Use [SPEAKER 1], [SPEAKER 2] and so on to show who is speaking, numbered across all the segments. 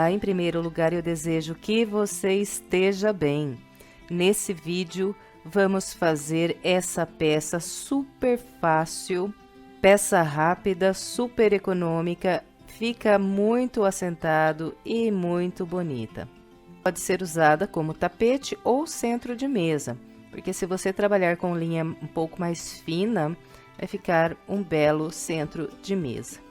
[SPEAKER 1] Olá, em primeiro lugar eu desejo que você esteja bem. Nesse vídeo vamos fazer essa peça super fácil, peça rápida, super econômica, fica muito assentado e muito bonita. Pode ser usada como tapete ou centro de mesa, porque se você trabalhar com linha um pouco mais fina, vai ficar um belo centro de mesa.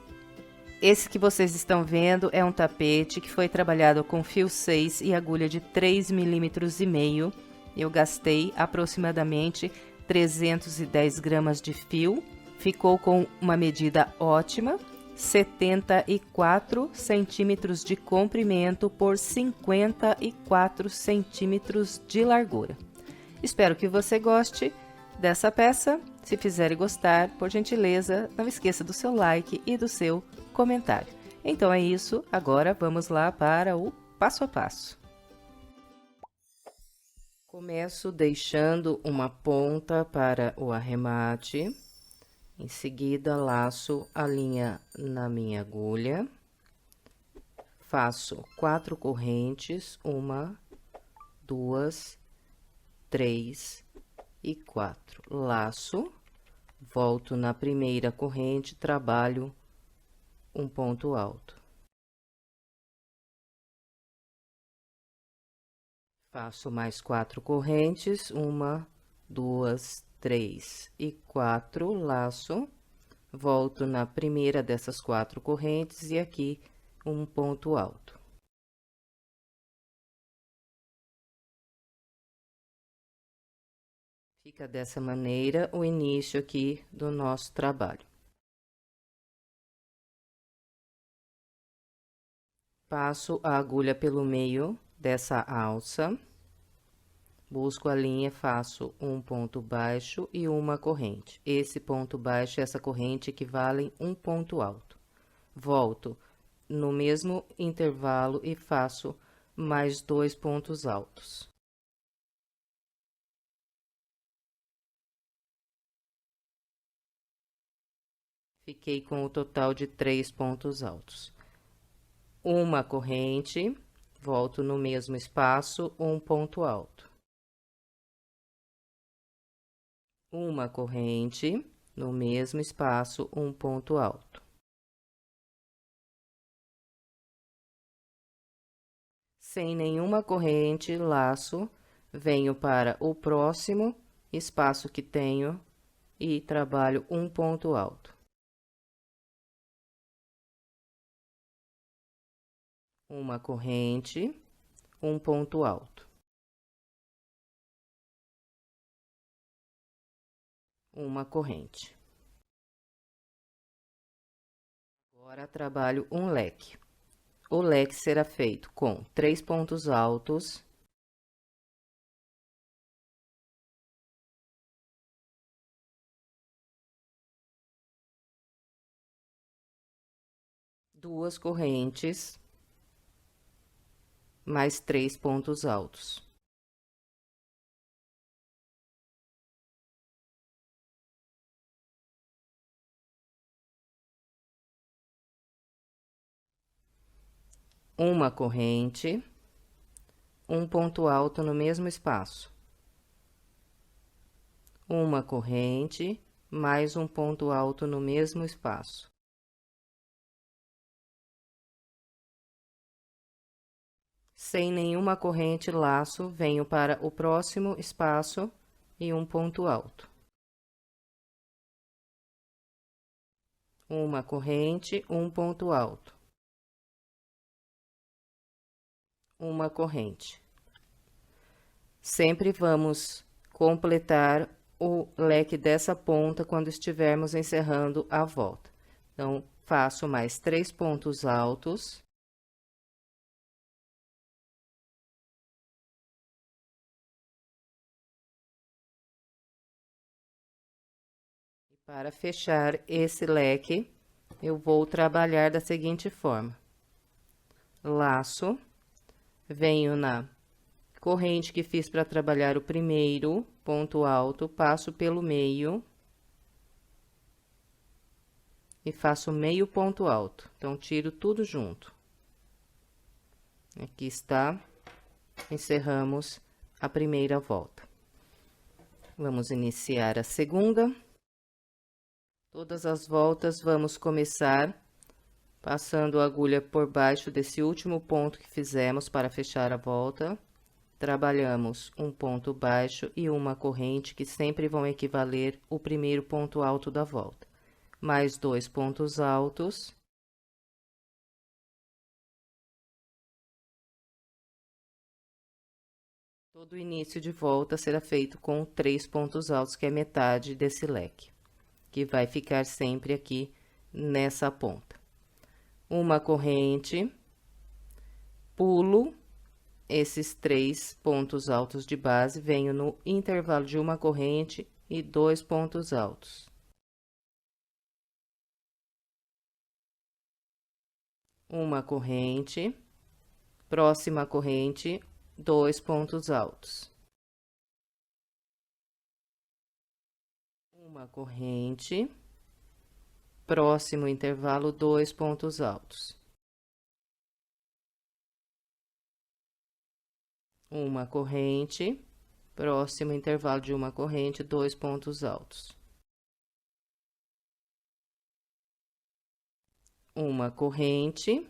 [SPEAKER 1] Esse que vocês estão vendo é um tapete que foi trabalhado com fio 6 e agulha de 3,5 mm. Eu gastei aproximadamente 310 gramas de fio. Ficou com uma medida ótima, 74 centímetros de comprimento por 54 centímetros de largura. Espero que você goste dessa peça. Se fizer e gostar, por gentileza, não esqueça do seu like e do seu comentário. Então é isso, agora vamos lá para o passo a passo. Começo deixando uma ponta para o arremate, em seguida laço a linha na minha agulha, faço 4 correntes, 1, 2, 3 e 4, laço, volto na primeira corrente, trabalho um ponto alto. Faço mais 4 correntes, 1, 2, 3 e 4, laço, volto na primeira dessas 4 correntes e aqui um ponto alto. Fica dessa maneira o início aqui do nosso trabalho. Passo a agulha pelo meio dessa alça, busco a linha, faço um ponto baixo e uma corrente. Esse ponto baixo e essa corrente equivalem um ponto alto. Volto no mesmo intervalo e faço mais 2 pontos altos. Fiquei com o total de 3 pontos altos. Uma corrente, volto no mesmo espaço, um ponto alto. Uma corrente, no mesmo espaço, um ponto alto. Sem nenhuma corrente, laço, venho para o próximo espaço que tenho e trabalho um ponto alto. Uma corrente, um ponto alto. Uma corrente. Agora, trabalho um leque. O leque será feito com 3 pontos altos, duas correntes, mais 3 pontos altos. Uma corrente, um ponto alto no mesmo espaço. Uma corrente, mais um ponto alto no mesmo espaço. Sem nenhuma corrente, laço, venho para o próximo espaço e um ponto alto. Uma corrente, um ponto alto. Uma corrente. Sempre vamos completar o leque dessa ponta quando estivermos encerrando a volta. Então, faço mais 3 pontos altos. E para fechar esse leque, eu vou trabalhar da seguinte forma: laço, venho na corrente que fiz para trabalhar o primeiro ponto alto, passo pelo meio e faço meio ponto alto. Então, tiro tudo junto. Aqui está, encerramos a primeira volta. Vamos iniciar a segunda. Todas as voltas, vamos começar passando a agulha por baixo desse último ponto que fizemos para fechar a volta. Trabalhamos um ponto baixo e uma corrente, que sempre vão equivaler o primeiro ponto alto da volta. Mais 2 pontos altos. Todo o início de volta será feito com 3 pontos altos, que é metade desse leque, que vai ficar sempre aqui nessa ponta. Uma corrente, pulo esses 3 pontos altos de base, venho no intervalo de uma corrente e 2 pontos altos. Uma corrente, próxima corrente, 2 pontos altos. Uma corrente, próximo intervalo, 2 pontos altos. Uma corrente, próximo intervalo de uma corrente, 2 pontos altos. Uma corrente,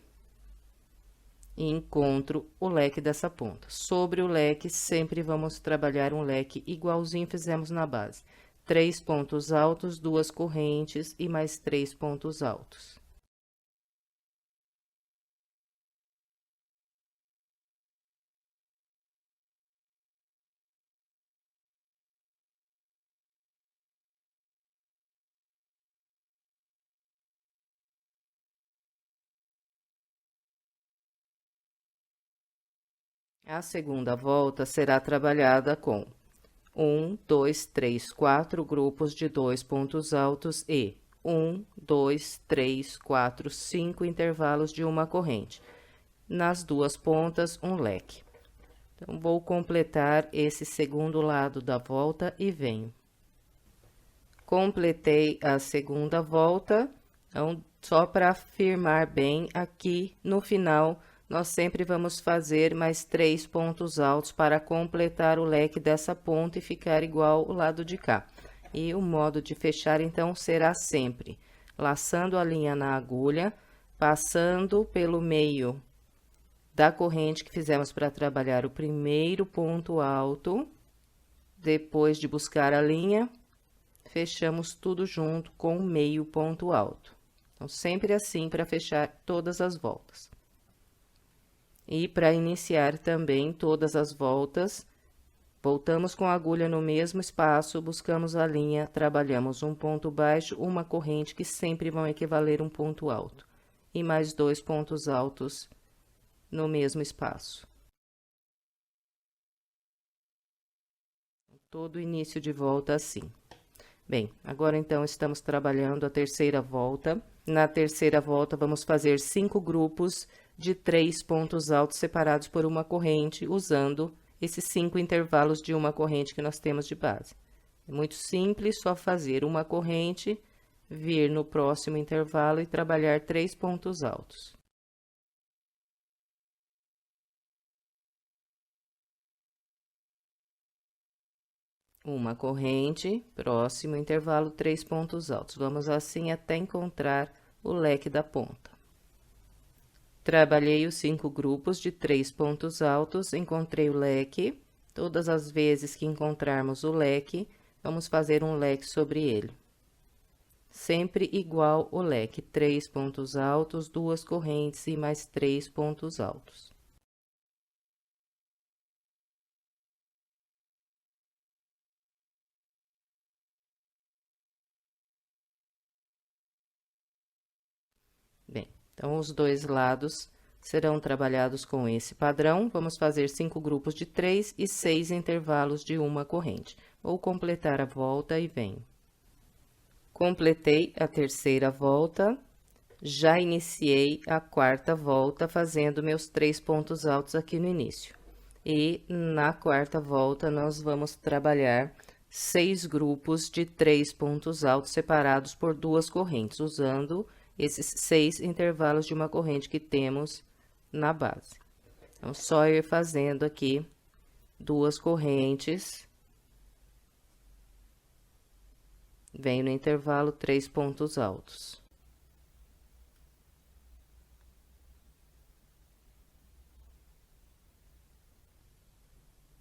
[SPEAKER 1] e encontro o leque dessa ponta. Sobre o leque, sempre vamos trabalhar um leque igualzinho fizemos na base. 3 pontos altos, 2 correntes e mais 3 pontos altos. A segunda volta será trabalhada com 1, 2, 3, 4 grupos de 2 pontos altos e 1, 2, 3, 4, 5 intervalos de uma corrente. Nas duas pontas, um leque. Então, vou completar esse segundo lado da volta e venho. Completei a segunda volta, então, só para firmar bem, aqui no final, nós sempre vamos fazer mais 3 pontos altos para completar o leque dessa ponta e ficar igual o lado de cá. E o modo de fechar, então, será sempre laçando a linha na agulha, passando pelo meio da corrente que fizemos para trabalhar o primeiro ponto alto. Depois de buscar a linha, fechamos tudo junto com o meio ponto alto. Então, sempre assim para fechar todas as voltas. E para iniciar também todas as voltas, voltamos com a agulha no mesmo espaço, buscamos a linha, trabalhamos um ponto baixo, uma corrente, que sempre vão equivaler um ponto alto, e mais 2 pontos altos no mesmo espaço. Todo início de volta assim. Bem, agora então estamos trabalhando a terceira volta. Na terceira volta, vamos fazer 5 grupos de 3 pontos altos separados por uma corrente, usando esses 5 intervalos de uma corrente que nós temos de base. É muito simples, só fazer uma corrente, vir no próximo intervalo e trabalhar 3 pontos altos. Uma corrente, próximo intervalo, 3 pontos altos. Vamos assim até encontrar o leque da ponta. Trabalhei os 5 grupos de 3 pontos altos, encontrei o leque. Todas as vezes que encontrarmos o leque, vamos fazer um leque sobre ele. Sempre igual o leque, 3 pontos altos, 2 correntes e mais 3 pontos altos. Bem, então, os dois lados serão trabalhados com esse padrão. Vamos fazer 5 grupos de 3 e 6 intervalos de uma corrente. Vou completar a volta e venho. Completei a terceira volta, já iniciei a quarta volta fazendo meus 3 pontos altos aqui no início. E na quarta volta, nós vamos trabalhar 6 grupos de 3 pontos altos separados por 2 correntes, usando esses 6 intervalos de uma corrente que temos na base. Então, só ir fazendo aqui 2 correntes. Venho no intervalo 3 pontos altos.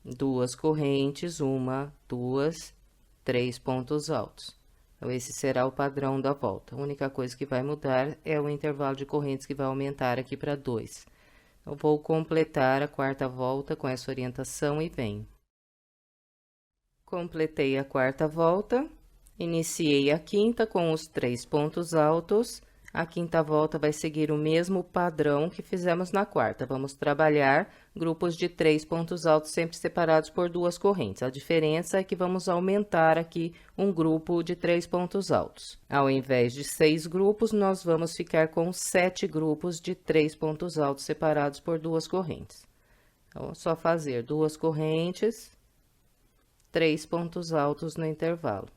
[SPEAKER 1] Duas correntes, 1, 2, 3 pontos altos. Então, esse será o padrão da volta. A única coisa que vai mudar é o intervalo de correntes que vai aumentar aqui para 2. Eu vou completar a 4ª volta com essa orientação e venho. Completei a 4ª volta, iniciei a 5ª com os 3 pontos altos. A 5ª volta vai seguir o mesmo padrão que fizemos na 4ª. Vamos trabalhar grupos de 3 pontos altos, sempre separados por 2 correntes. A diferença é que vamos aumentar aqui um grupo de 3 pontos altos. Ao invés de 6 grupos, nós vamos ficar com 7 grupos de 3 pontos altos, separados por 2 correntes. Então, é só fazer 2 correntes, 3 pontos altos no intervalo.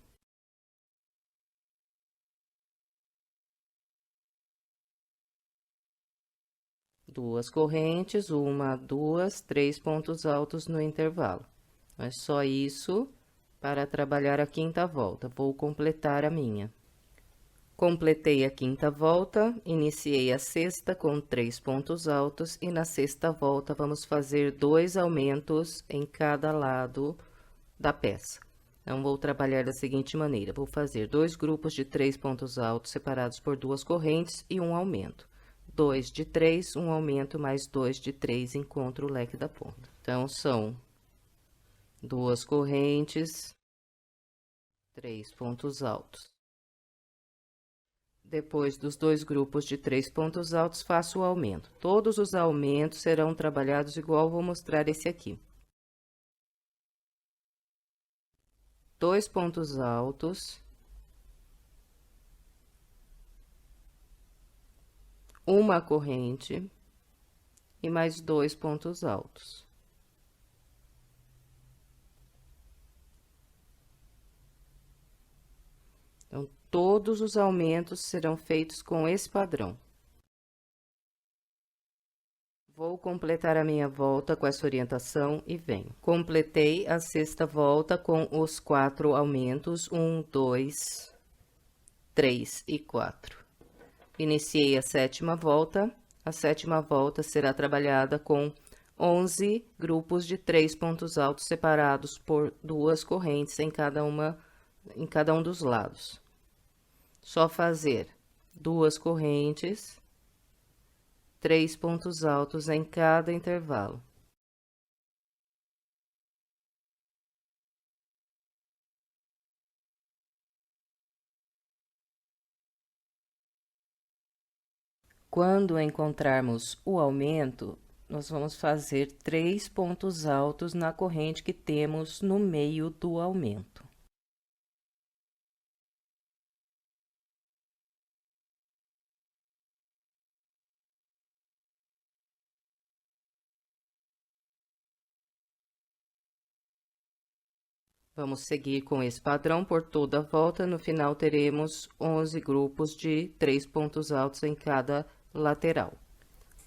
[SPEAKER 1] Duas correntes, 1, 2, 3 pontos altos no intervalo. É só isso para trabalhar a 5ª volta. Vou completar a minha. Completei a 5ª volta, iniciei a 6ª com 3 pontos altos e na 6ª volta vamos fazer 2 aumentos em cada lado da peça. Então, vou trabalhar da seguinte maneira: vou fazer 2 grupos de 3 pontos altos separados por 2 correntes e um aumento. 2 de 3, um aumento, mais 2 de 3, encontro o leque da ponta. Então, são 2 correntes, 3 pontos altos. Depois dos 2 grupos de 3 pontos altos, faço o aumento. Todos os aumentos serão trabalhados igual vou mostrar esse aqui. 2 pontos altos. Uma corrente e mais 2 pontos altos. Então, todos os aumentos serão feitos com esse padrão. Vou completar a minha volta com essa orientação e venho. Completei a 6ª volta com os 4 aumentos, 1, 2, 3 e 4. Iniciei a 7ª volta. A 7ª volta será trabalhada com 11 grupos de 3 pontos altos separados por 2 correntes em cada um dos lados. Só fazer 2 correntes, 3 pontos altos em cada intervalo. Quando encontrarmos o aumento, nós vamos fazer 3 pontos altos na corrente que temos no meio do aumento. Vamos seguir com esse padrão por toda a volta. No final, teremos 11 grupos de 3 pontos altos em cada lateral.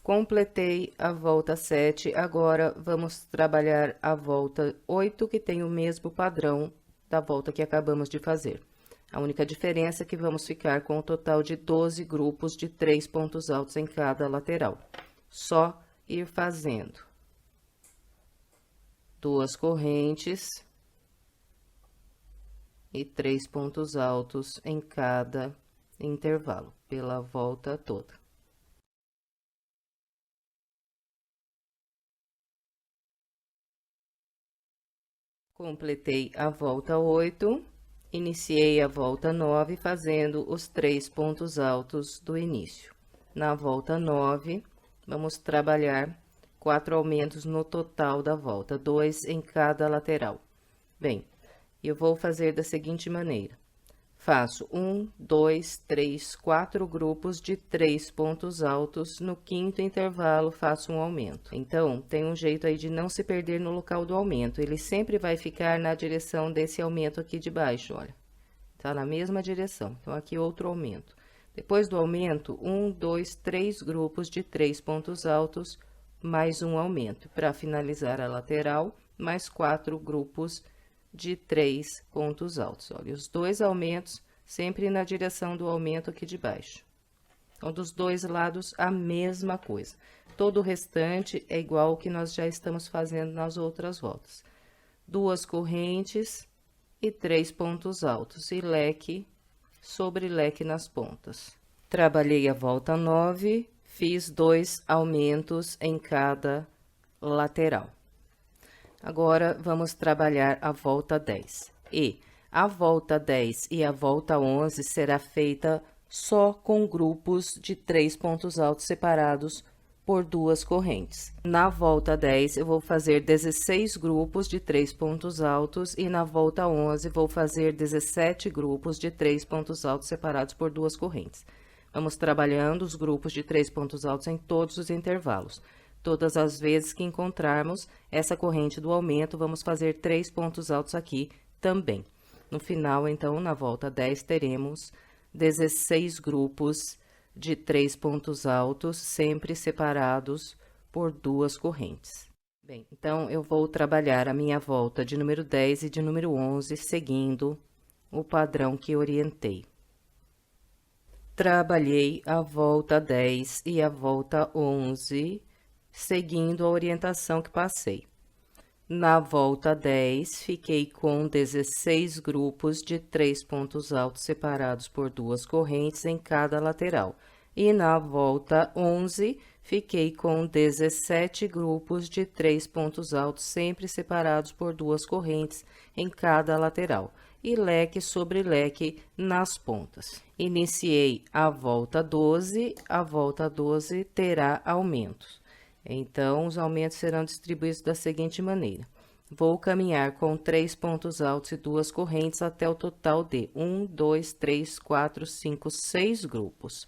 [SPEAKER 1] Completei a volta 7, agora vamos trabalhar a volta 8, que tem o mesmo padrão da volta que acabamos de fazer. A única diferença é que vamos ficar com um total de 12 grupos de 3 pontos altos em cada lateral. Só ir fazendo 2 correntes e 3 pontos altos em cada intervalo, pela volta toda. Completei a volta 8, iniciei a volta 9 fazendo os 3 pontos altos do início. Na volta 9, vamos trabalhar 4 aumentos no total da volta, 2 em cada lateral. Bem, eu vou fazer da seguinte maneira: faço 1, 2, 3, 4 grupos de 3 pontos altos, no 5º intervalo faço um aumento. Então, tem um jeito aí de não se perder no local do aumento, ele sempre vai ficar na direção desse aumento aqui de baixo, olha. Tá na mesma direção, então aqui outro aumento. Depois do aumento, 1, 2, 3 grupos de 3 pontos altos, mais um aumento. Para finalizar a lateral, mais 4 grupos de 3 pontos altos. Olha, os 2 aumentos sempre na direção do aumento aqui de baixo. Então, dos 2 lados, a mesma coisa. Todo o restante é igual ao que nós já estamos fazendo nas outras voltas. 2 correntes e 3 pontos altos, e leque sobre leque nas pontas. Trabalhei a volta 9, fiz 2 aumentos em cada lateral. Agora, vamos trabalhar a volta 10. E a volta 10 e a volta 11 será feita só com grupos de 3 pontos altos separados por 2 correntes. Na volta 10, eu vou fazer 16 grupos de 3 pontos altos e na volta 11, vou fazer 17 grupos de 3 pontos altos separados por 2 correntes. Vamos trabalhando os grupos de 3 pontos altos em todos os intervalos. Todas as vezes que encontrarmos essa corrente do aumento, vamos fazer 3 pontos altos aqui também. No final, então, na volta 10, teremos 16 grupos de 3 pontos altos, sempre separados por 2 correntes. Bem, então, eu vou trabalhar a minha volta de número 10 e de número 11, seguindo o padrão que orientei. Trabalhei a volta 10 e a volta 11, seguindo a orientação que passei. Na volta 10, fiquei com 16 grupos de 3 pontos altos separados por 2 correntes em cada lateral. E na volta 11, fiquei com 17 grupos de 3 pontos altos, sempre separados por 2 correntes em cada lateral. E leque sobre leque nas pontas. Iniciei a volta 12 terá aumentos. Então, os aumentos serão distribuídos da seguinte maneira. Vou caminhar com 3 pontos altos e 2 correntes até o total de 1, 2, 3, 4, 5, 6 grupos.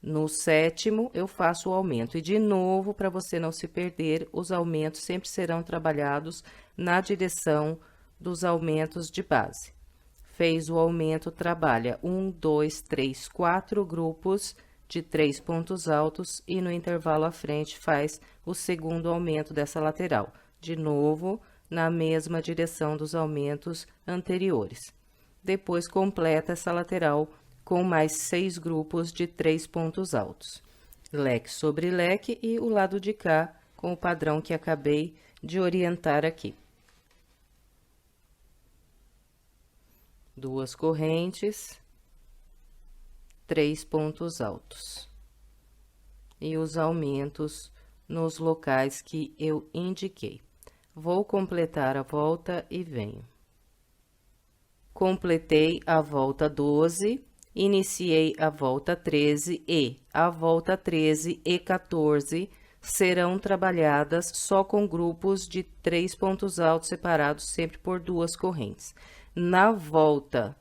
[SPEAKER 1] No 7º, eu faço o aumento. E, de novo, para você não se perder, os aumentos sempre serão trabalhados na direção dos aumentos de base. Fez o aumento, trabalha 1, 2, 3, 4 grupos de 3 pontos altos e no intervalo à frente faz o segundo aumento dessa lateral, de novo na mesma direção dos aumentos anteriores. Depois completa essa lateral com mais 6 grupos de 3 pontos altos. Leque sobre leque e o lado de cá com o padrão que acabei de orientar aqui. 2 correntes, 3 pontos altos. E os aumentos nos locais que eu indiquei. Vou completar a volta e venho. Completei a volta 12, iniciei a volta 13 e a volta 13 e 14 serão trabalhadas só com grupos de 3 pontos altos separados sempre por 2 correntes. Na volta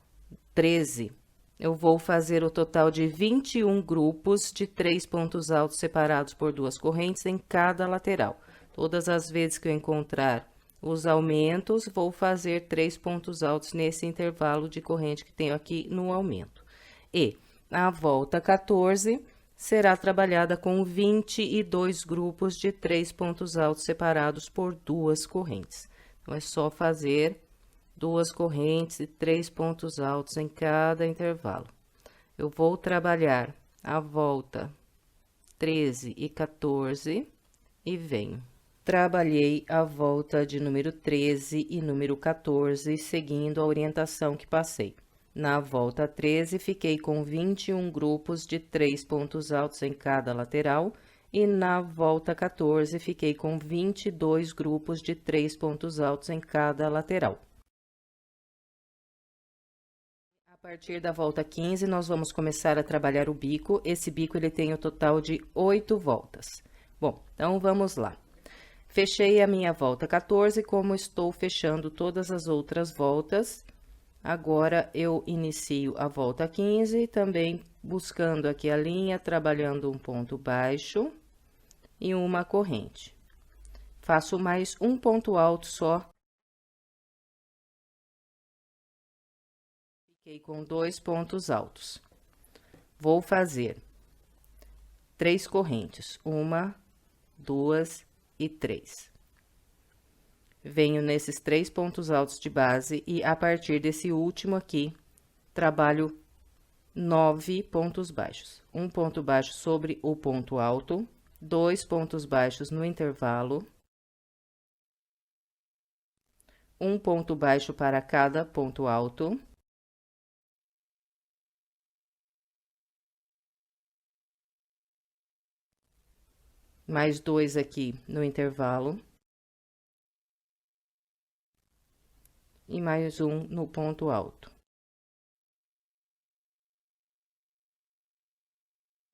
[SPEAKER 1] 13, eu vou fazer o total de 21 grupos de 3 pontos altos separados por 2 correntes em cada lateral. Todas as vezes que eu encontrar os aumentos, vou fazer 3 pontos altos nesse intervalo de corrente que tenho aqui no aumento. E a volta 14 será trabalhada com 22 grupos de 3 pontos altos separados por 2 correntes. Então, é só fazer 2 correntes e 3 pontos altos em cada intervalo. Eu vou trabalhar a volta 13 e 14 e venho. Trabalhei a volta de número 13 e número 14, seguindo a orientação que passei. Na volta 13, fiquei com 21 grupos de 3 pontos altos em cada lateral, e na volta 14, fiquei com 22 grupos de 3 pontos altos em cada lateral. A partir da volta 15, nós vamos começar a trabalhar o bico. Esse bico, ele tem o total de 8 voltas. Bom, então, vamos lá. Fechei a minha volta 14, como estou fechando todas as outras voltas, agora eu inicio a volta 15, também buscando aqui a linha, trabalhando um ponto baixo e uma corrente. Faço mais um ponto alto só. Fiquei com 2 pontos altos. Vou fazer 3 correntes, 1, 2 e 3. Venho nesses 3 pontos altos de base e, a partir desse último aqui, trabalho 9 pontos baixos. Um ponto baixo sobre o ponto alto, 2 pontos baixos no intervalo, um ponto baixo para cada ponto alto, mais 2 aqui no intervalo, e mais um no ponto alto.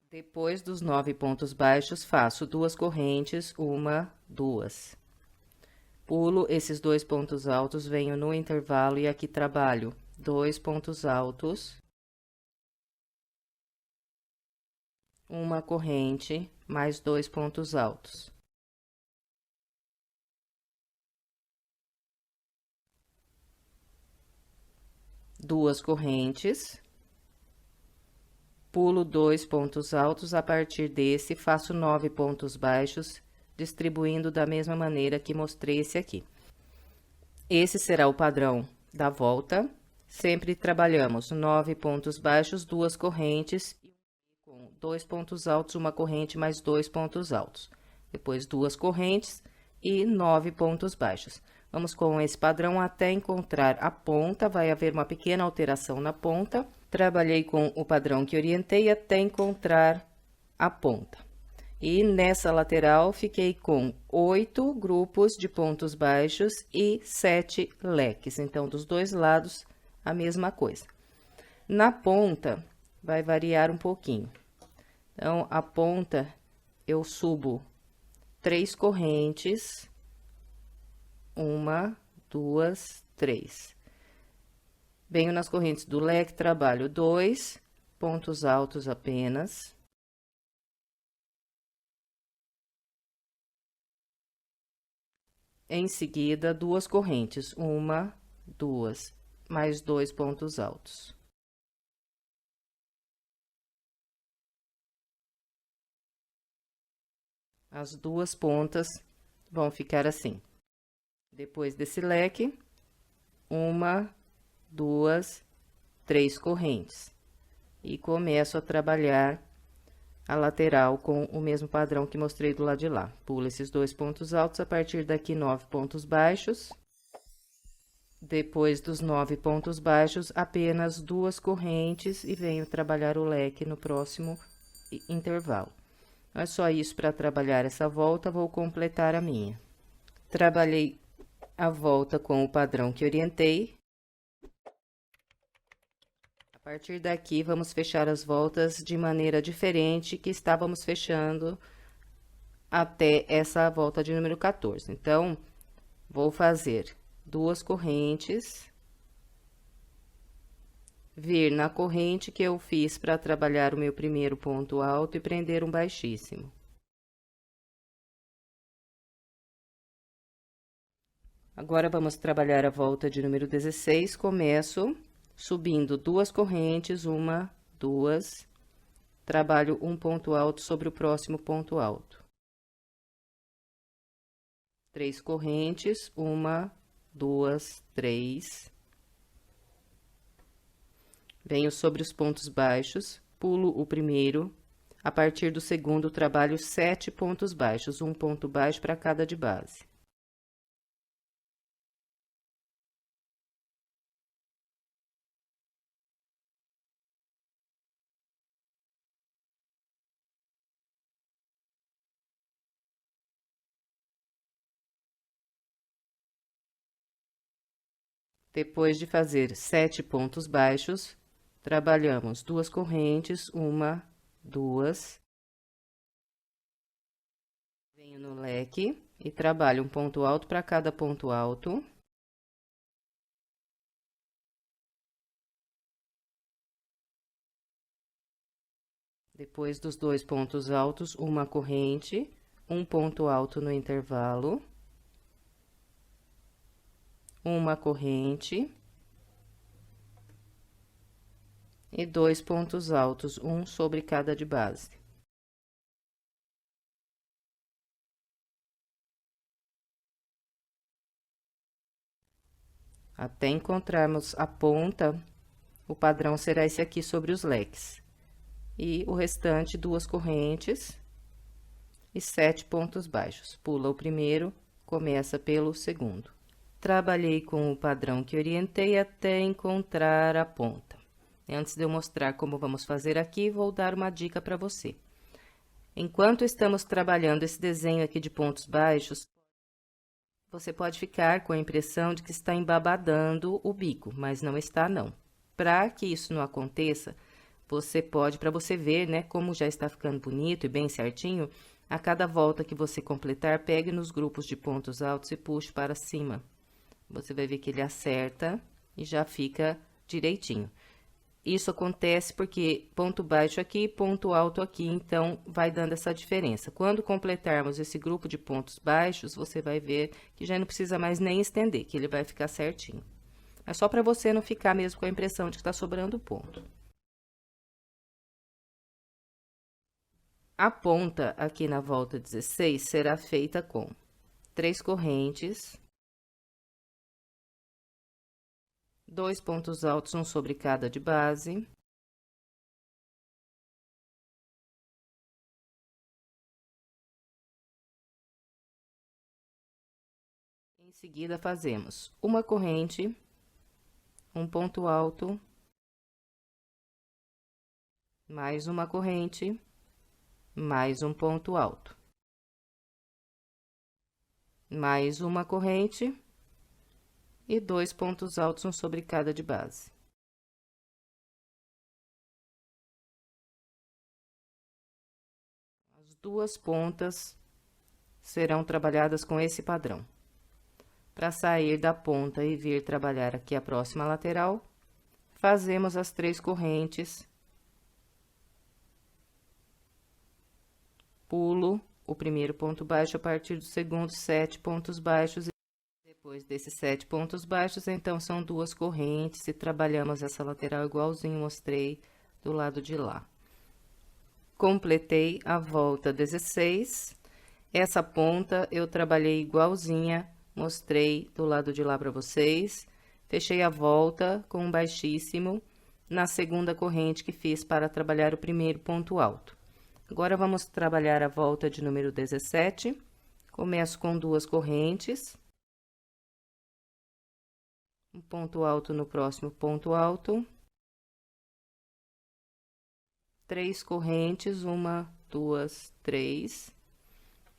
[SPEAKER 1] Depois dos 9 pontos baixos, faço 2 correntes, 1, 2. Pulo esses 2 pontos altos, venho no intervalo e aqui trabalho 2 pontos altos, uma corrente, mais 2 pontos altos. Duas correntes, pulo 2 pontos altos, a partir desse, faço 9 pontos baixos, distribuindo da mesma maneira que mostrei esse aqui. Esse será o padrão da volta. Sempre trabalhamos 9 pontos baixos, 2 correntes, com 2 pontos altos, uma corrente mais 2 pontos altos. Depois, 2 correntes e 9 pontos baixos. Vamos com esse padrão até encontrar a ponta, vai haver uma pequena alteração na ponta. Trabalhei com o padrão que orientei até encontrar a ponta. E nessa lateral, fiquei com 8 grupos de pontos baixos e 7 leques. Então, dos dois lados, a mesma coisa. Na ponta, vai variar um pouquinho. Então, a ponta, eu subo 3 correntes, 1, 2, 3. Venho nas correntes do leque, trabalho 2 pontos altos apenas. Em seguida, 2 correntes, 1, 2, mais 2 pontos altos. As duas pontas vão ficar assim. Depois desse leque, 1, 2, 3 correntes. E começo a trabalhar a lateral com o mesmo padrão que mostrei do lado de lá. Pulo esses 2 pontos altos, a partir daqui 9 pontos baixos. Depois dos 9 pontos baixos, apenas 2 correntes e venho trabalhar o leque no próximo intervalo. É só isso para trabalhar essa volta, vou completar a minha. Trabalhei a volta com o padrão que orientei. A partir daqui, vamos fechar as voltas de maneira diferente que estávamos fechando até essa volta de número 14. Então, vou fazer 2 correntes, vir na corrente que eu fiz para trabalhar o meu primeiro ponto alto e prender um baixíssimo. Agora, vamos trabalhar a volta de número 16, começo subindo 2 correntes, 1, 2, trabalho um ponto alto sobre o próximo ponto alto. 3 correntes, 1, 2, 3. Venho sobre os pontos baixos, pulo o primeiro, a partir do segundo, trabalho 7 pontos baixos, um ponto baixo para cada de base. Depois de fazer 7 pontos baixos, trabalhamos 2 correntes, 1, 2. Venho no leque e trabalho um ponto alto para cada ponto alto. Depois dos 2 pontos altos, uma corrente, um ponto alto no intervalo. Uma corrente e 2 pontos altos, um sobre cada de base. Até encontrarmos a ponta, o padrão será esse aqui sobre os leques. E o restante, 2 correntes e 7 pontos baixos. Pula o primeiro, começa pelo segundo. Trabalhei com o padrão que orientei até encontrar a ponta. Antes de eu mostrar como vamos fazer aqui, vou dar uma dica para você. Enquanto estamos trabalhando esse desenho aqui de pontos baixos, você pode ficar com a impressão de que está embabadando o bico, mas não está, não. Para que isso não aconteça, você pode, para você ver, né, como já está ficando bonito e bem certinho, a cada volta que você completar, pegue nos grupos de pontos altos e puxe para cima. Você vai ver que ele acerta e já fica direitinho. Isso acontece porque ponto baixo aqui, ponto alto aqui, então vai dando essa diferença. Quando completarmos esse grupo de pontos baixos, você vai ver que já não precisa mais nem estender, que ele vai ficar certinho. É só para você não ficar mesmo com a impressão de que está sobrando ponto. A ponta aqui na volta 16 será feita com 3 correntes, 2 pontos altos, um sobre cada de base. Em seguida, fazemos uma corrente, um ponto alto, mais uma corrente, mais um ponto alto, mais uma corrente e 2 pontos altos, um sobre cada de base. As duas pontas serão trabalhadas com esse padrão. Para sair da ponta e vir trabalhar aqui a próxima lateral, fazemos as 3 correntes, pulo o primeiro ponto baixo, a partir do segundo, 7 pontos baixos. Depois desses 7 pontos baixos, então, são 2 correntes e trabalhamos essa lateral igualzinho mostrei do lado de lá. Completei a volta 16. Essa ponta eu trabalhei igualzinha, mostrei do lado de lá para vocês. Fechei a volta com um baixíssimo na segunda corrente que fiz para trabalhar o primeiro ponto alto. Agora, vamos trabalhar a volta de número 17. Começo com 2 correntes. Um ponto alto no próximo ponto alto. 3 correntes, 1, 2, 3.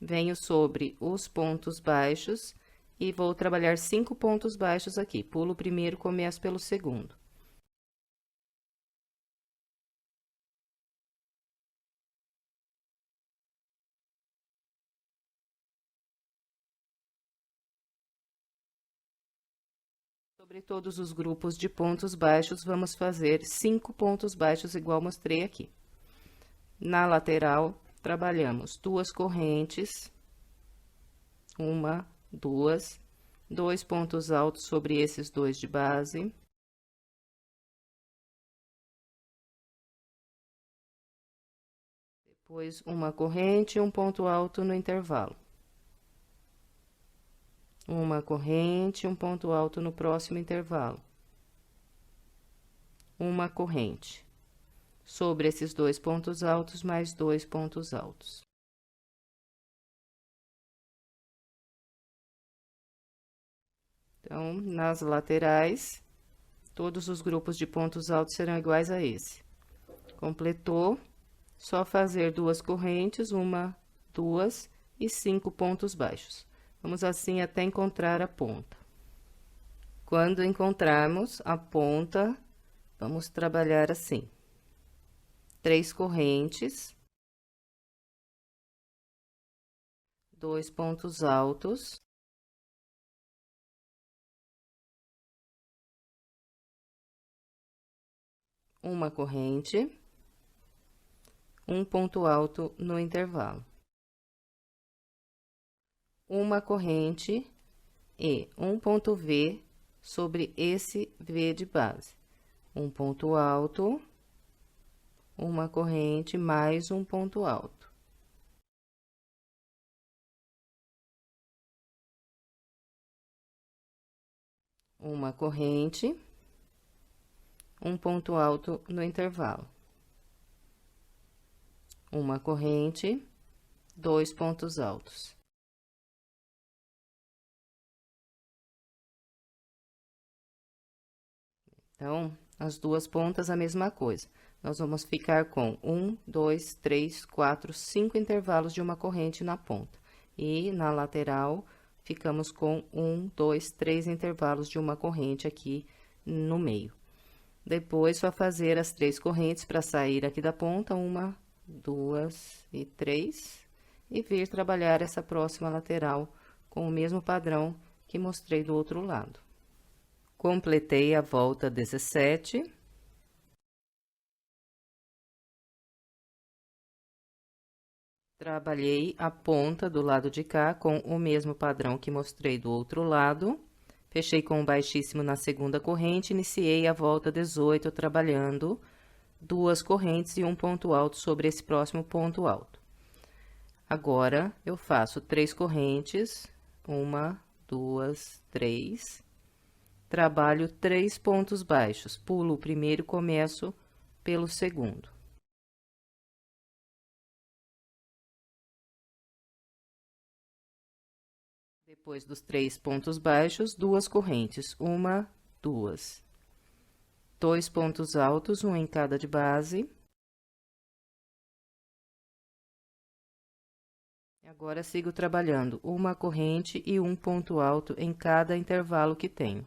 [SPEAKER 1] Venho sobre os pontos baixos e vou trabalhar 5 pontos baixos aqui. Pulo o primeiro, começo pelo segundo. Sobre todos os grupos de pontos baixos, vamos fazer 5 pontos baixos, igual mostrei aqui. Na lateral, trabalhamos 2 correntes, 1, 2, 2 pontos altos sobre esses 2 de base. Depois, uma corrente e um ponto alto no intervalo. Uma corrente, um ponto alto no próximo intervalo. Uma corrente. Sobre esses 2 pontos altos, mais 2 pontos altos. Então, nas laterais, todos os grupos de pontos altos serão iguais a esse. Completou, só fazer 2 correntes, 1, 2 e 5 pontos baixos. Vamos assim até encontrar a ponta. Quando encontrarmos a ponta, vamos trabalhar assim. 3 correntes, 2 pontos altos, uma corrente, um ponto alto no intervalo. Uma corrente e um ponto V sobre esse V de base. Um ponto alto, uma corrente, mais um ponto alto. uma corrente, um ponto alto no intervalo, uma corrente, 2 pontos altos. Então, as duas pontas a mesma coisa. Nós vamos ficar com 1, 2, 3, 4, 5 intervalos de uma corrente na ponta. E na lateral, ficamos com 1, 2, 3 intervalos de uma corrente aqui no meio. Depois, só fazer as 3 correntes para sair aqui da ponta, 1, 2 e 3, e vir trabalhar essa próxima lateral com o mesmo padrão que mostrei do outro lado. Completei a volta 17. Trabalhei a ponta do lado de cá com o mesmo padrão que mostrei do outro lado. Fechei com um baixíssimo na segunda corrente, iniciei a volta 18 trabalhando 2 correntes e um ponto alto sobre esse próximo ponto alto. Agora, eu faço 3 correntes, 1, 2, 3. Trabalho 3 pontos baixos, pulo o primeiro e começo pelo segundo. Depois dos 3 pontos baixos, 2 correntes, 1, 2. 2 pontos altos, um em cada de base. Agora, sigo trabalhando uma corrente e um ponto alto em cada intervalo que tenho.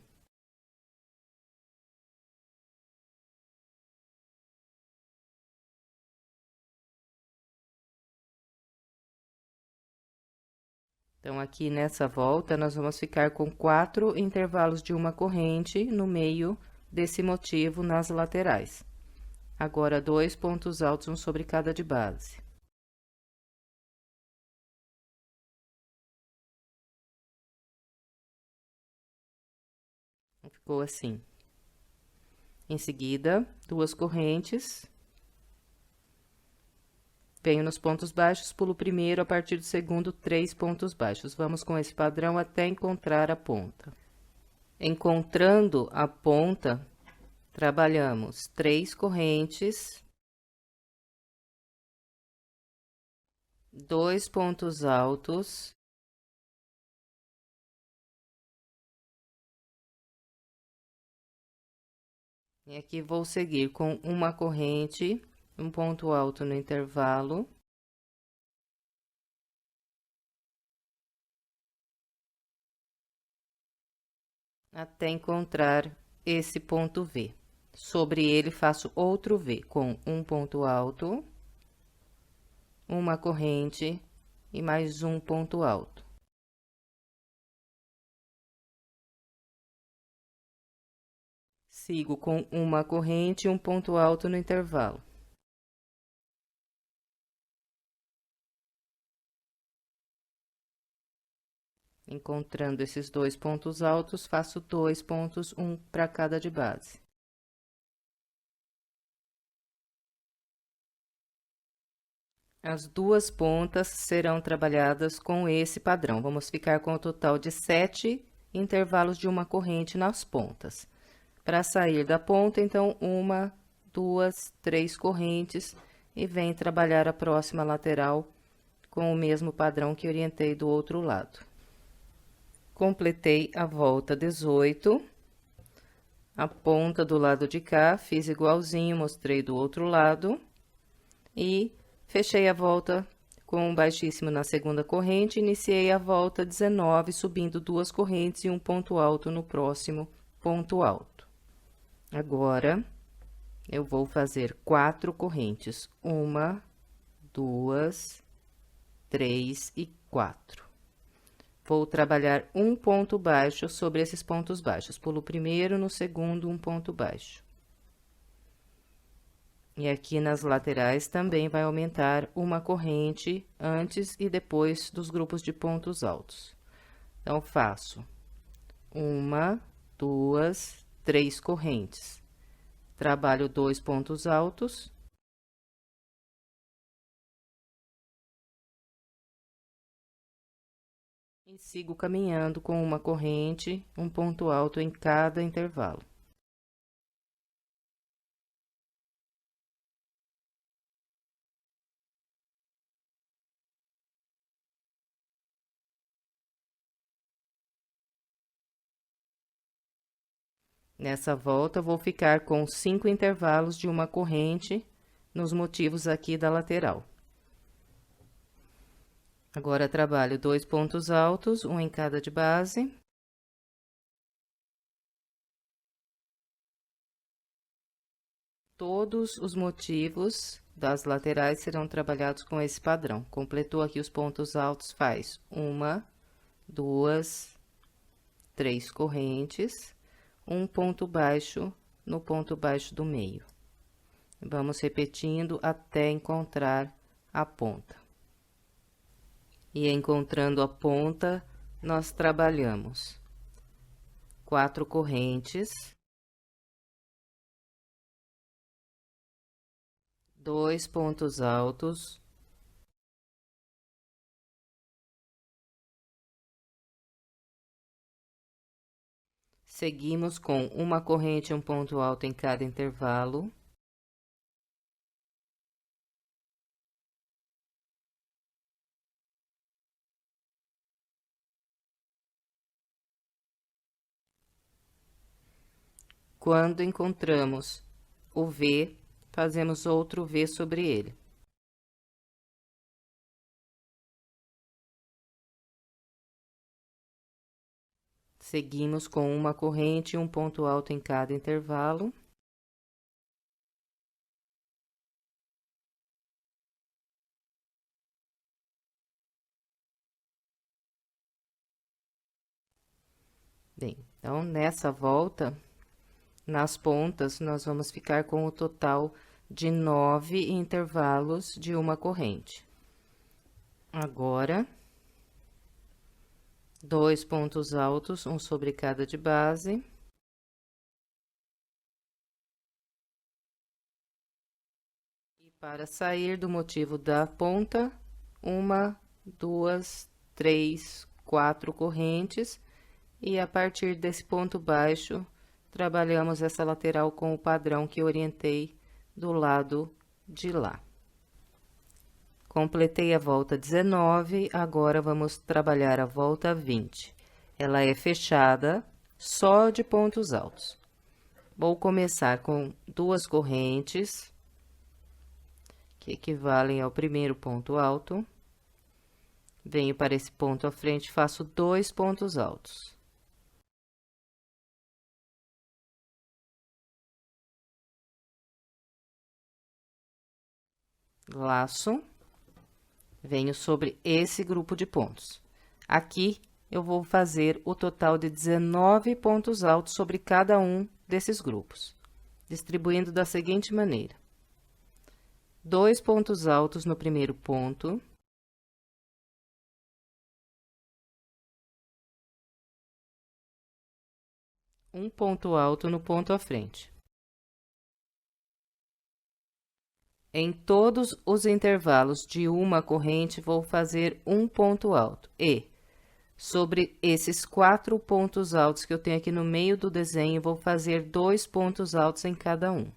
[SPEAKER 1] Então, aqui nessa volta, nós vamos ficar com 4 intervalos de uma corrente no meio desse motivo nas laterais. Agora, 2 pontos altos, um sobre cada de base. Ficou assim. Em seguida, 2 correntes. Venho nos pontos baixos, pulo o primeiro, a partir do segundo, 3 pontos baixos. Vamos com esse padrão até encontrar a ponta. Encontrando a ponta, trabalhamos 3 correntes, 2 pontos altos, e aqui vou seguir com uma corrente, um ponto alto no intervalo. Até encontrar esse ponto V. Sobre ele, faço outro V com um ponto alto, uma corrente e mais um ponto alto. Sigo com uma corrente e um ponto alto no intervalo. Encontrando esses 2 pontos altos, faço 2 pontos, um para cada de base. As 2 pontas serão trabalhadas com esse padrão. Vamos ficar com o total de 7 intervalos de uma corrente nas pontas. Para sair da ponta, então, 1, 2, 3 correntes e vem trabalhar a próxima lateral com o mesmo padrão que orientei do outro lado. Completei a volta 18, a ponta do lado de cá, fiz igualzinho, mostrei do outro lado, e fechei a volta com um baixíssimo na segunda corrente, iniciei a volta 19, subindo 2 correntes e um ponto alto no próximo ponto alto. Agora, eu vou fazer 4 correntes, 1, 2, 3 e 4. Vou trabalhar um ponto baixo sobre esses pontos baixos. Pulo o primeiro, no segundo, um ponto baixo. E aqui nas laterais também vai aumentar uma corrente antes e depois dos grupos de pontos altos. Então, faço 1, 2, 3 correntes. Trabalho 2 pontos altos. E sigo caminhando com uma corrente, um ponto alto em cada intervalo. Nessa volta, vou ficar com 5 intervalos de uma corrente nos motivos aqui da lateral. Agora, trabalho 2 pontos altos, um em cada de base. Todos os motivos das laterais serão trabalhados com esse padrão. Completou aqui os pontos altos, faz 1, 2, 3 correntes, um ponto baixo no ponto baixo do meio. Vamos repetindo até encontrar a ponta. E encontrando a ponta, nós trabalhamos 4 correntes, 2 pontos altos, seguimos com uma corrente e um ponto alto em cada intervalo. Quando encontramos o V, fazemos outro V sobre ele. Seguimos com uma corrente e um ponto alto em cada intervalo. Bem, então, nessa volta, nas pontas, nós vamos ficar com o total de 9 intervalos de uma corrente. Agora, 2 pontos altos, um sobre cada de base. E para sair do motivo da ponta, 1, 2, 3, 4 correntes. E a partir desse ponto baixo, trabalhamos essa lateral com o padrão que orientei do lado de lá. Completei a volta 19, agora vamos trabalhar a volta 20. Ela é fechada só de pontos altos. Vou começar com 2 correntes, que equivalem ao primeiro ponto alto. Venho para esse ponto à frente, faço 2 pontos altos. Laço, venho sobre esse grupo de pontos. Aqui, eu vou fazer o total de 19 pontos altos sobre cada um desses grupos, distribuindo da seguinte maneira: 2 pontos altos no primeiro ponto, um ponto alto no ponto à frente. Em todos os intervalos de uma corrente, vou fazer um ponto alto e, sobre esses 4 pontos altos que eu tenho aqui no meio do desenho, vou fazer 2 pontos altos em cada um.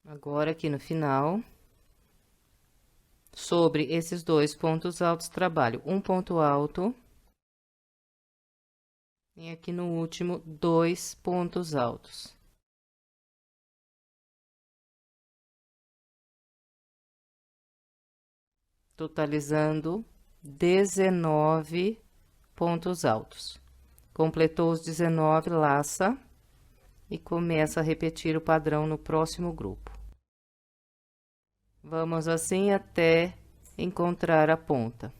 [SPEAKER 1] Agora, aqui no final, sobre esses 2 pontos altos, trabalho um ponto alto. E aqui no último, 2 pontos altos. Totalizando 19 pontos altos. Completou os 19, laça e começa a repetir o padrão no próximo grupo. Vamos assim até encontrar a ponta.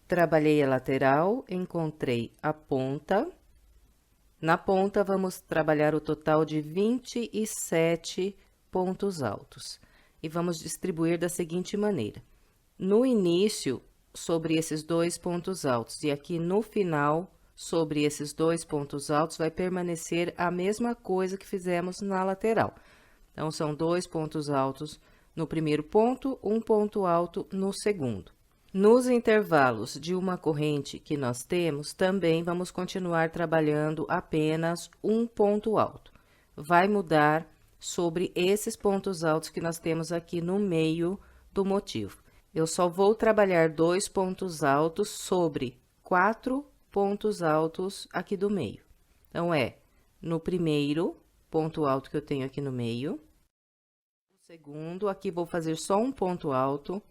[SPEAKER 1] Trabalhei a lateral, encontrei a ponta. Na ponta, vamos trabalhar o total de 27 pontos altos. E vamos distribuir da seguinte maneira. No início, sobre esses 2 pontos altos, e aqui no final, sobre esses 2 pontos altos, vai permanecer a mesma coisa que fizemos na lateral. Então, são 2 pontos altos no primeiro ponto, 1 ponto alto no segundo. Nos intervalos de uma corrente que nós temos, também vamos continuar trabalhando apenas um ponto alto. Vai mudar sobre esses pontos altos que nós temos aqui no meio do motivo. Eu só vou trabalhar 2 pontos altos sobre 4 pontos altos aqui do meio. Então, no primeiro ponto alto que eu tenho aqui no meio. No segundo, aqui vou fazer só um ponto alto.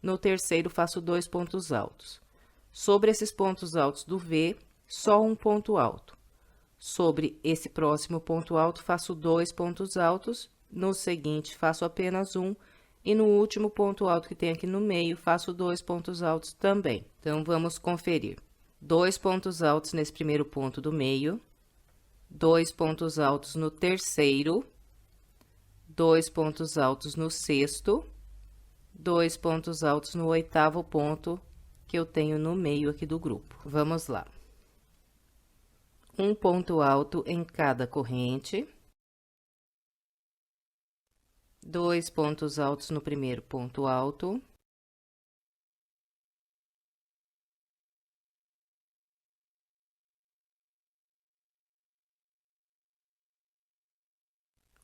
[SPEAKER 1] No terceiro, faço 2 pontos altos. Sobre esses pontos altos do V, só um ponto alto. Sobre esse próximo ponto alto, faço 2 pontos altos. No seguinte, faço apenas um. E no último ponto alto que tem aqui no meio, faço 2 pontos altos também. Então, vamos conferir. 2 pontos altos nesse primeiro ponto do meio. 2 pontos altos no terceiro. 2 pontos altos no sexto. 2 pontos altos no oitavo ponto que eu tenho no meio aqui do grupo. Vamos lá. Um ponto alto em cada corrente. 2 pontos altos no primeiro ponto alto.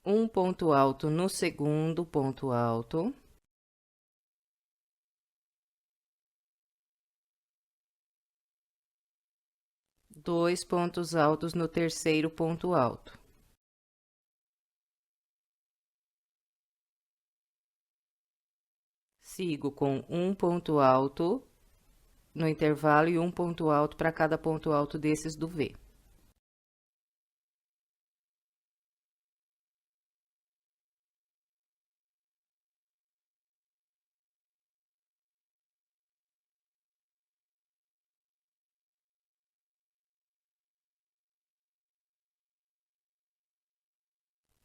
[SPEAKER 1] Um ponto alto no segundo ponto alto. Dois pontos altos no terceiro ponto alto. Sigo com um ponto alto no intervalo e um ponto alto para cada ponto alto desses do V.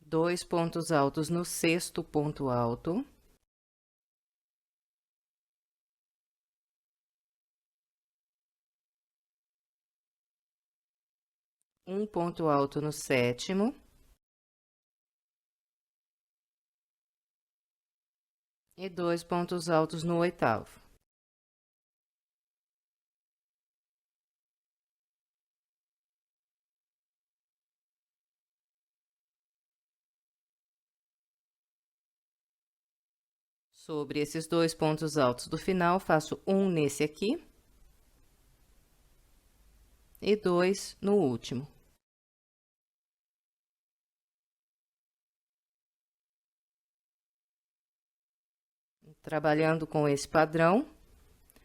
[SPEAKER 1] Dois pontos altos no sexto ponto alto. Um ponto alto no sétimo. E 2 pontos altos no oitavo. Sobre esses 2 pontos altos do final, faço um nesse aqui. E 2 no último. Trabalhando com esse padrão,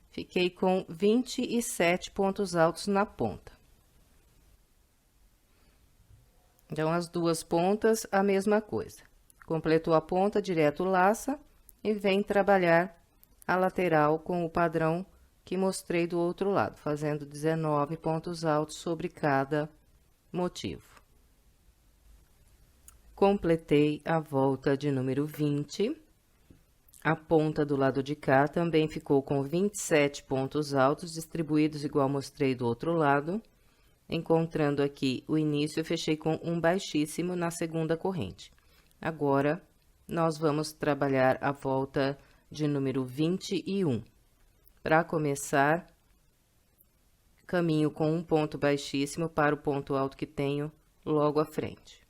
[SPEAKER 1] fiquei com 27 pontos altos na ponta. Então, as duas pontas, a mesma coisa. Completou a ponta, direto laça e vem trabalhar a lateral com o padrão que mostrei do outro lado, fazendo 19 pontos altos sobre cada motivo. Completei a volta de número 20. A ponta do lado de cá também ficou com 27 pontos altos, distribuídos igual mostrei do outro lado. Encontrando aqui o início, eu fechei com um baixíssimo na segunda corrente. Agora, nós vamos trabalhar a volta de número 21. Para começar, caminho com um ponto baixíssimo para o ponto alto que tenho logo à frente.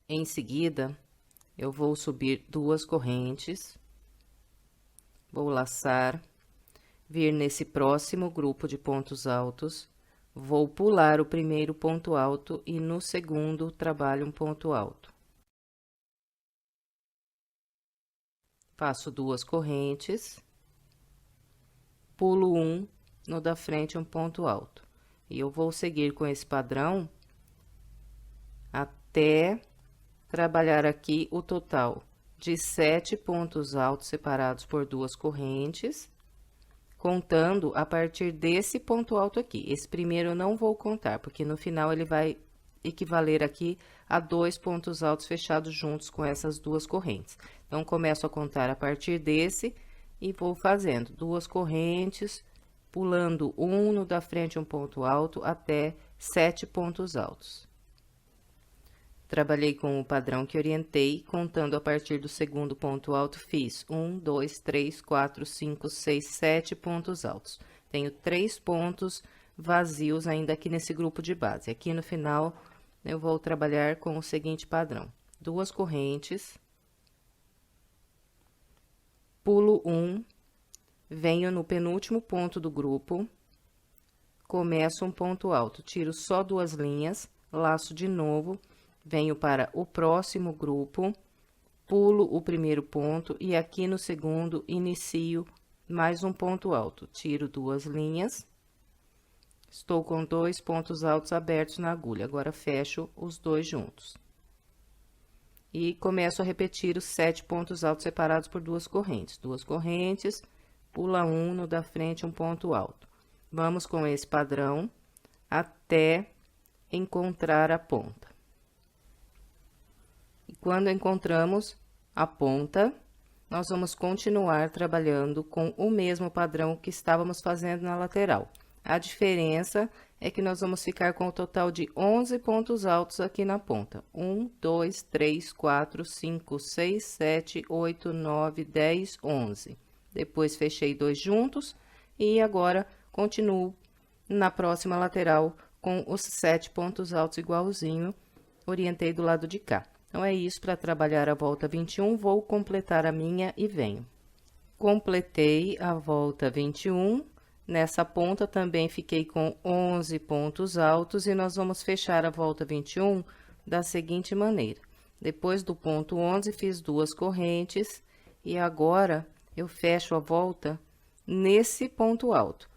[SPEAKER 1] Em seguida, eu vou subir 2 correntes, vou laçar, vir nesse próximo grupo de pontos altos, vou pular o primeiro ponto alto e no segundo trabalho um ponto alto. Faço 2 correntes, pulo 1 no da frente, um ponto alto. E eu vou seguir com esse padrão até trabalhar aqui o total de 7 pontos altos separados por 2 correntes, contando a partir desse ponto alto aqui. Esse primeiro eu não vou contar, porque no final ele vai equivaler aqui a 2 pontos altos fechados juntos com essas 2 correntes. Então, começo a contar a partir desse e vou fazendo 2 correntes, pulando 1 no da frente, um ponto alto, até 7 pontos altos. Trabalhei com o padrão que orientei, contando a partir do segundo ponto alto, fiz 1, 2, 3, 4, 5, 6, 7 pontos altos. Tenho 3 pontos vazios ainda aqui nesse grupo de base. Aqui no final, eu vou trabalhar com o seguinte padrão: 2 correntes, pulo 1, venho no penúltimo ponto do grupo, começo um ponto alto, tiro só 2 linhas, laço de novo, venho para o próximo grupo, pulo o primeiro ponto e aqui no segundo inicio mais um ponto alto, tiro 2 linhas, estou com 2 pontos altos abertos na agulha, agora fecho os 2 juntos. E começo a repetir os 7 pontos altos separados por 2 correntes. 2 correntes, pula 1 no da frente, um ponto alto. Vamos com esse padrão até encontrar a ponta. E quando encontramos a ponta, nós vamos continuar trabalhando com o mesmo padrão que estávamos fazendo na lateral. A diferença é que nós vamos ficar com o total de 11 pontos altos aqui na ponta. 1, 2, 3, 4, 5, 6, 7, 8, 9, 10, 11. Depois, fechei 2 juntos e agora continuo na próxima lateral com os 7 pontos altos igualzinho, orientei do lado de cá. Então, é isso para trabalhar a volta 21, vou completar a minha e venho. Completei a volta 21, nessa ponta também fiquei com 11 pontos altos e nós vamos fechar a volta 21 da seguinte maneira. Depois do ponto 11, fiz 2 correntes e agora eu fecho a volta nesse ponto alto.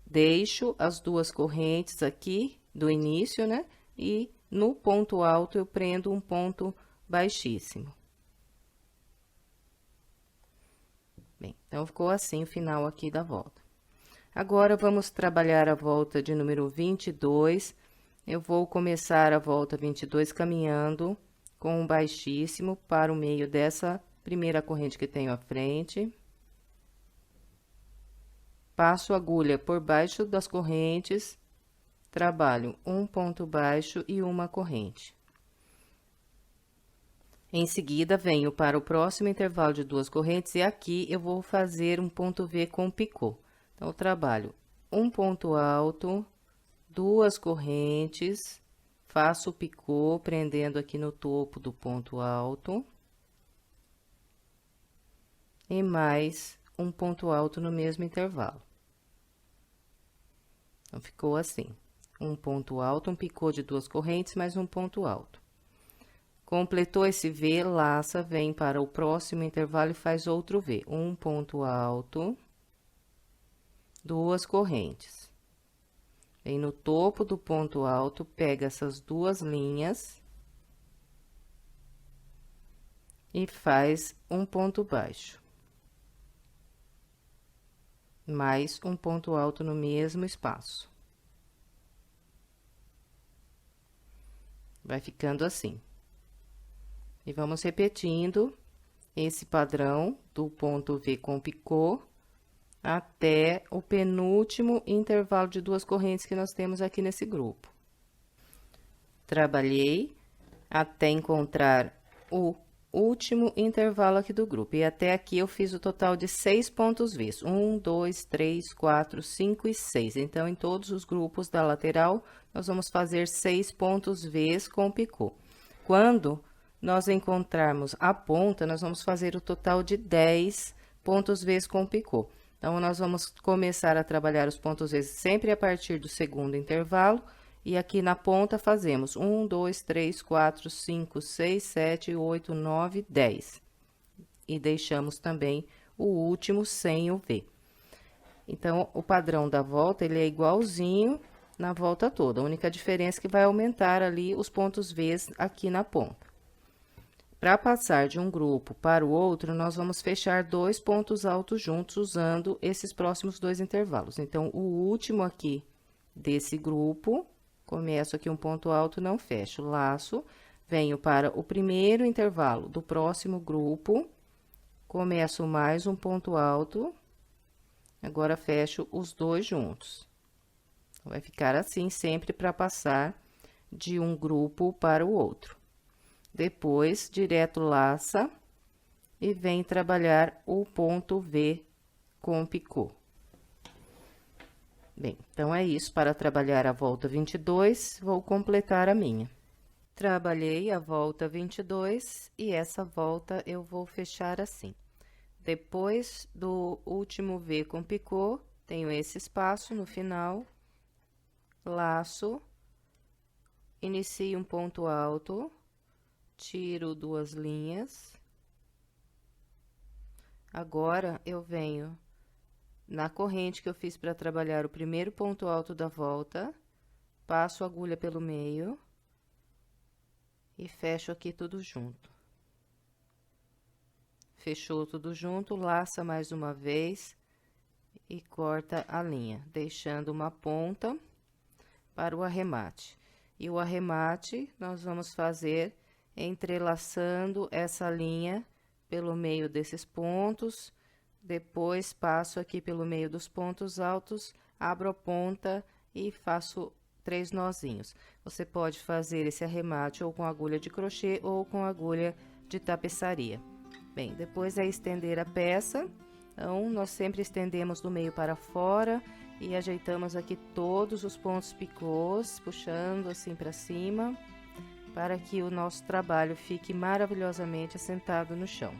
[SPEAKER 1] Deixo as 2 correntes aqui do início, né? E no ponto alto eu prendo um ponto baixíssimo. Bem, então, ficou assim o final aqui da volta. Agora, vamos trabalhar a volta de número 22. Eu vou começar a volta 22 caminhando com um baixíssimo para o meio dessa primeira corrente que tenho à frente. Passo a agulha por baixo das correntes, trabalho um ponto baixo e uma corrente. Em seguida, venho para o próximo intervalo de 2 correntes e aqui eu vou fazer um ponto V com picô. Então, eu trabalho um ponto alto, 2 correntes, faço o picô, prendendo aqui no topo do ponto alto. E mais um ponto alto no mesmo intervalo. Então, ficou assim. Um ponto alto, um picô de 2 correntes, mais um ponto alto. Completou esse V, laça, vem para o próximo intervalo e faz outro V. Um ponto alto, 2 correntes. Vem no topo do ponto alto, pega essas 2 linhas e faz um ponto baixo. Mais um ponto alto no mesmo espaço. Vai ficando assim. E vamos repetindo esse padrão do ponto V com picô até o penúltimo intervalo de 2 correntes que nós temos aqui nesse grupo. Trabalhei até encontrar o último intervalo aqui do grupo. E até aqui eu fiz o total de 6 pontos Vs. 1, 2, 3, 4, 5 e 6. Então, em todos os grupos da lateral, nós vamos fazer 6 pontos Vs com picô. Quando nós encontrarmos a ponta, nós vamos fazer o total de 10 pontos Vs com picô. Então, nós vamos começar a trabalhar os pontos Vs sempre a partir do segundo intervalo. E aqui na ponta fazemos 1, 2, 3, 4, 5, 6, 7, 8, 9, 10. E deixamos também o último sem o V. Então, o padrão da volta, ele é igualzinho na volta toda. A única diferença é que vai aumentar ali os pontos V's aqui na ponta. Para passar de um grupo para o outro, nós vamos fechar 2 pontos altos juntos, usando esses próximos 2 intervalos. Então, o último aqui desse grupo, começo aqui um ponto alto, não fecho, laço, venho para o primeiro intervalo do próximo grupo, começo mais um ponto alto, agora fecho os 2 juntos. Vai ficar assim sempre para passar de um grupo para o outro. Depois, direto laça e vem trabalhar o ponto V com picô. Bem, então é isso. Para trabalhar a volta 22, vou completar a minha. Trabalhei a volta 22 e essa volta eu vou fechar assim. Depois do último V com picô, tenho esse espaço no final, laço, inicio um ponto alto, tiro 2 linhas. Agora, eu venho na corrente que eu fiz para trabalhar o primeiro ponto alto da volta, passo a agulha pelo meio e fecho aqui tudo junto. Fechou tudo junto, laça mais uma vez e corta a linha, deixando uma ponta para o arremate. E o arremate, nós vamos fazer entrelaçando essa linha pelo meio desses pontos, depois passo aqui pelo meio dos pontos altos, abro a ponta e faço 3 nozinhos. Você pode fazer esse arremate ou com agulha de crochê ou com agulha de tapeçaria. Bem, depois é estender a peça, então, nós sempre estendemos do meio para fora e ajeitamos aqui todos os pontos picôs, puxando assim para cima, para que o nosso trabalho fique maravilhosamente assentado no chão.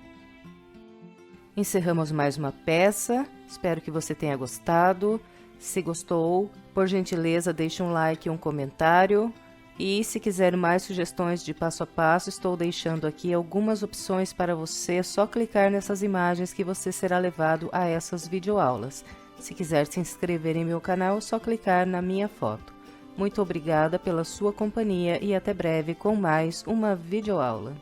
[SPEAKER 1] Encerramos mais uma peça, espero que você tenha gostado. Se gostou, por gentileza, deixe um like e um comentário. E se quiser mais sugestões de passo a passo, estou deixando aqui algumas opções para você, é só clicar nessas imagens que você será levado a essas videoaulas. Se quiser se inscrever em meu canal, é só clicar na minha foto. Muito obrigada pela sua companhia e até breve com mais uma videoaula.